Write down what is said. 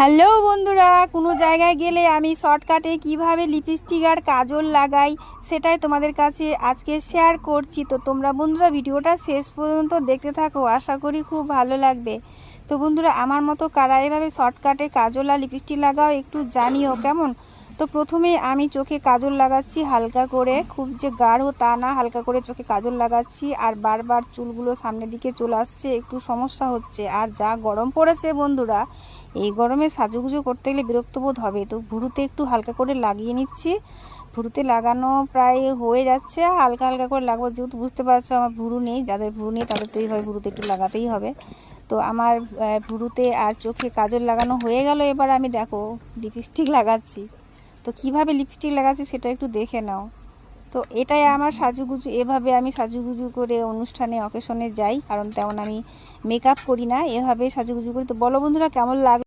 Hello বন্ধুরা, কোনো জায়গায় গেলে আমি শর্টকাটে কিভাবে লিপস্টিক আর কাজল লাগাই সেটাই তোমাদের কাছে আজকে শেয়ার করছি। তো তোমরা বন্ধুরা ভিডিওটা শেষ পর্যন্ত দেখতে থাকো, আশা করি খুব ভালো লাগবে। তো বন্ধুরা, আমার মতো কারা এভাবে শর্টকাটে কাজল আর লিপস্টিক লাগাও একটু জানিও কেমন। তো প্রথমে আমি চোখে কাজল লাগাচ্ছি হালকা করে, খুব যে গাঢ় তা না, হালকা করে চোখে কাজল লাগাচ্ছি। আর বারবার চুলগুলো সামনের দিকে চলে আসছে, একটু সমস্যা হচ্ছে। আর যা গরম পড়েছে বন্ধুরা, এই গরমে সাজুগুজু করতে গেলে বিরক্ত বোধ হবে। তো ভুরুতে একটু হালকা করে লাগিয়ে নিচ্ছি। ভুরুতে লাগানো প্রায় হয়ে যাচ্ছে, হালকা হালকা করে লাগাবো। যেহেতু বুঝতে পারছো আমার ভুরু নেই, যাদের ভুরু নেই তাদের তো এইভাবে ভুরুতে একটু লাগাতেই হবে। তো আমার ভুরুতে আর চোখে কাজল লাগানো হয়ে গেল। এবার আমি দেখো লিপস্টিক লাগাচ্ছি। তো কিভাবে লিপস্টিক লাগাচ্ছি সেটা একটু দেখে নাও। তো এটাই আমার সাজুগুজু, এভাবে আমি সাজুগুজু করে অনুষ্ঠানে অকেশনে যাই, কারণ তেমন আমি মেকআপ করি না, এভাবে সাজুগুজু করি। তো বলো বন্ধুরা কেমন লাগলো।